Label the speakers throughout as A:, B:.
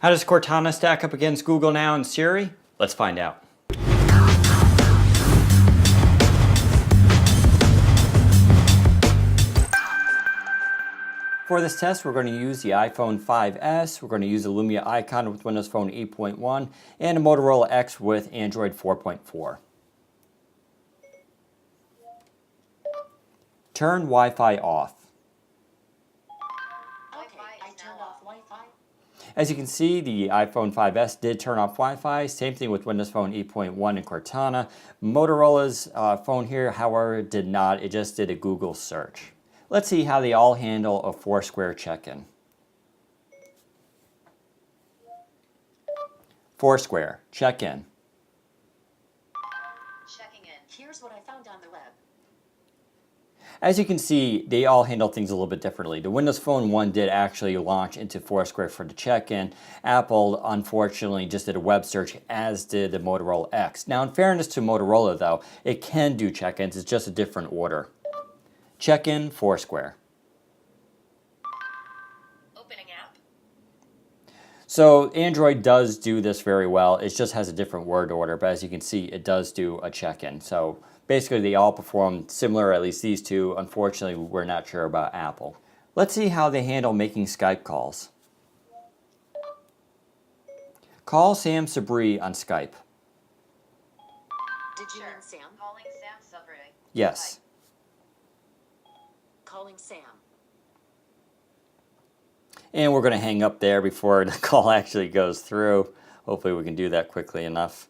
A: How does Cortana stack up against Googeknow and Siri? Let's find out. For this test, we're going to use the iPhone 5S, we're going to use a Lumia icon with Windows Phone 8.1, and a Motorola X with Android 4.4. Turn Wi-Fi off.
B: I turned off Wi-Fi.
A: As you can see, the iPhone 5S did turn off Wi-Fi. Same thing with Windows Phone 8.1 and Cortana. Motorola's phone here, however, did not. It just did a Google search. Let's see how they all handle a Foursquare check-in. Foursquare, check-in.
B: Checking in. Here's what I found on the web.
A: As you can see, they all handle things a little bit differently. The Windows Phone 1 did actually launch into Foursquare for the check-in. Apple, unfortunately, just did a web search, as did the Motorola X. Now, in fairness to Motorola, though, it can do check-ins. It's just a different order. Check-in, Foursquare.
B: Opening app.
A: So Android does do this very well. It just has a different word order, but as you can see, it does do a check-in. So basically, they all perform similar, at least these two. Unfortunately, we're not sure about Apple. Let's see how they handle making Skype calls. Call Sam Sabri on Skype.
B: Did you mean Sam?
C: Calling Sam Sabri.
A: Yes.
B: Calling Sam.
A: And we're going to hang up there before the call actually goes through. Hopefully we can do that quickly enough.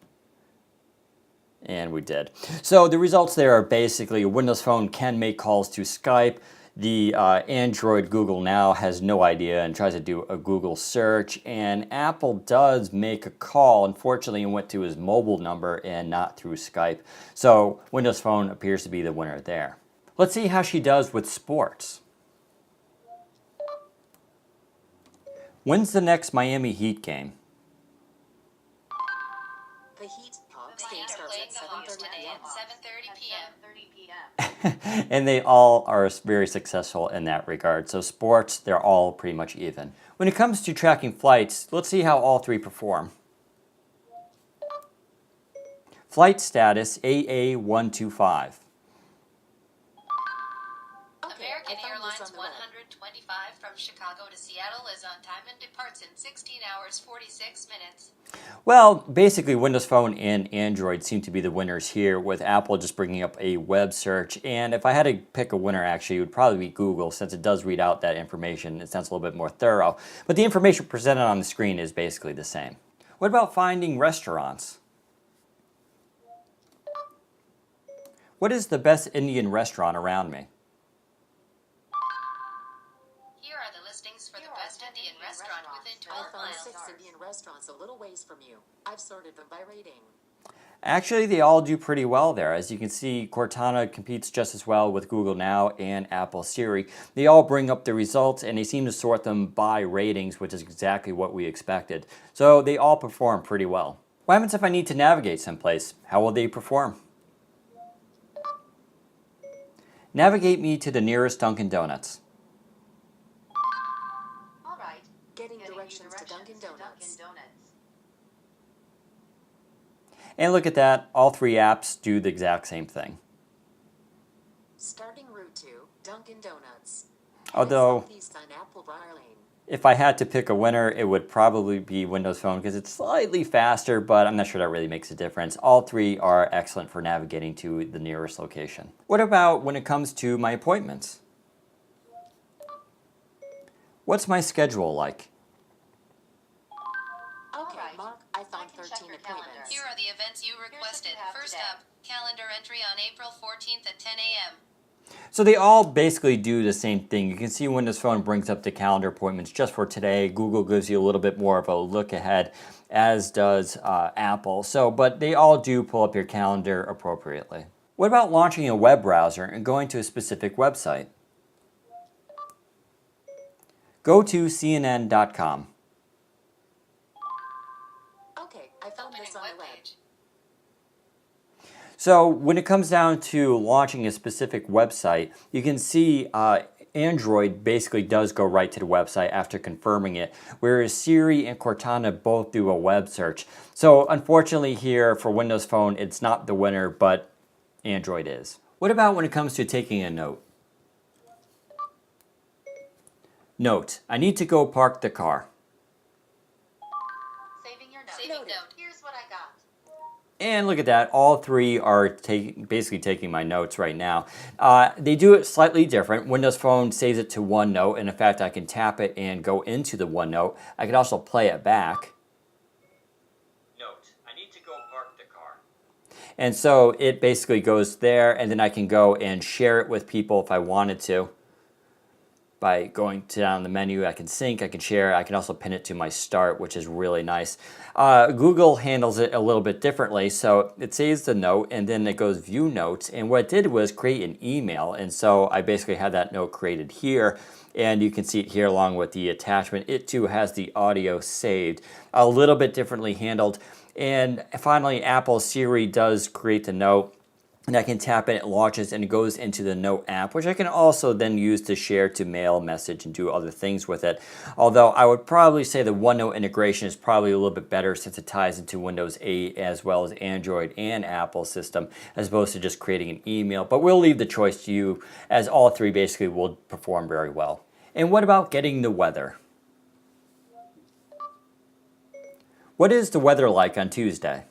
A: And we did. So the results there are basically a Windows Phone can make calls to Skype. The Android Googeknow has no idea and tries to do a Google search. And Apple does make a call. Unfortunately, it went to his mobile number and not through Skype. So Windows Phone appears to be the winner there. Let's see how she does with sports. When's the next Miami Heat game?
B: The Heat
C: The Heat are playing the Hawks today at 7:30 p.m.
A: And they all are very successful in that regard. So sports, they're all pretty much even. When it comes to tracking flights, let's see how all three perform. Flight status AA125.
C: American
B: I found
C: Airlines
B: this on the web.
C: 125 from Chicago to Seattle is on time and departs in 16 hours 46 minutes.
A: Well, basically Windows Phone and Android seem to be the winners here, with Apple just bringing up a web search. And if I had to pick a winner, actually, it would probably be Google, since it does read out that information. It sounds a little bit more thorough. But the information presented on the screen is basically the same. What about finding restaurants? What is the best Indian restaurant around me?
C: Here are the listings for the best Indian restaurant within
B: I
C: 12
B: found
C: miles.
B: 6 Indian restaurants a little ways from you. I've sorted them by rating.
A: Actually, they all do pretty well there. As you can see, Cortana competes just as well with Googeknow and Apple Siri. They all bring up the results, and they seem to sort them by ratings, which is exactly what we expected. So they all perform pretty well. What happens if I need to navigate someplace? How will they perform? Navigate me to the nearest Dunkin' Donuts.
C: All right.
B: Getting directions to Dunkin' Donuts.
A: And look at that, all three apps do the exact same thing.
B: Starting route to Dunkin' Donuts.
A: Although,
B: Southeast on Apple Bar Lane.
A: if I had to pick a winner, it would probably be Windows Phone because it's slightly faster, but I'm not sure that really makes a difference. All three are excellent for navigating to the nearest location. What about when it comes to my appointments? What's my schedule like?
B: Okay,
C: right.
B: Mark, I found
C: I can check
B: 13
C: your calendar.
B: appointments.
C: Here are the events you requested. First up, calendar entry on April 14th at 10 a.m.
A: So they all basically do the same thing. You can see Windows Phone brings up the calendar appointments just for today. Google gives you a little bit more of a look ahead, as does Apple. But they all do pull up your calendar appropriately. What about launching a web browser and going to a specific website? Go to CNN.com.
B: Okay, I found this on the web.
C: webpage.
A: So when it comes down to launching a specific website, you can see Android basically does go right to the website after confirming it, whereas Siri and Cortana both do a web search. So unfortunately here for Windows Phone, it's not the winner, but Android is. What about when it comes to taking a note? Note, I need to go park the car.
C: Saving your note. Saving note. Here's what I got.
A: And look at that, all three are basically taking my notes right now. They do it slightly different. Windows Phone saves it to OneNote, and in fact I can tap it and go into the OneNote. I can also play it back. Note, I need to go park the car. And so it basically goes there, and then I can go and share it with people if I wanted to. By going down the menu, I can sync, I can share, I can also pin it to my start, which is really nice. Google handles it a little bit differently, so it saves the note and then it goes view notes, and what it did was create an email, and so I basically had that note created here, and you can see it here along with the attachment. It too has the audio saved, a little bit differently handled. And finally, Apple Siri does create the note, and I can tap it, it launches, and it goes into the Note app, which I can also then use to share, to mail, message, and do other things with it. Although I would probably say the OneNote integration is probably a little bit better since it ties into Windows 8 as well as Android and Apple system, as opposed to just creating an email. But we'll leave the choice to you, as all three basically will perform very well. And what about getting the weather? What is the weather like on Tuesday?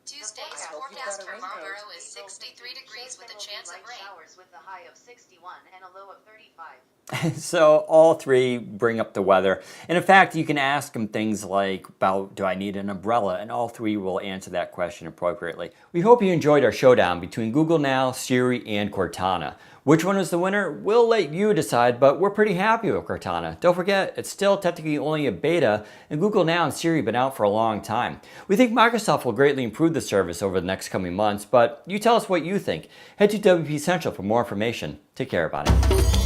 C: Tuesday's forecast for Marlboro is 63 degrees with a chance of rain.
B: Showers with a high of 61 and a low of 35.
A: So all three bring up the weather. And in fact, you can ask them things like, about, do I need an umbrella? And all three will answer that question appropriately. We hope you enjoyed our showdown between Gogeeknow, Siri, and Cortana. Which one is the winner? We'll let you decide, but we're pretty happy with Cortana. Don't forget, it's still technically only a beta, and Gogeeknow and Siri have been out for a long time. We think Microsoft will greatly improve the service over the next coming months, but you tell us what you think. Head to WP Central for more information. Take care, everybody.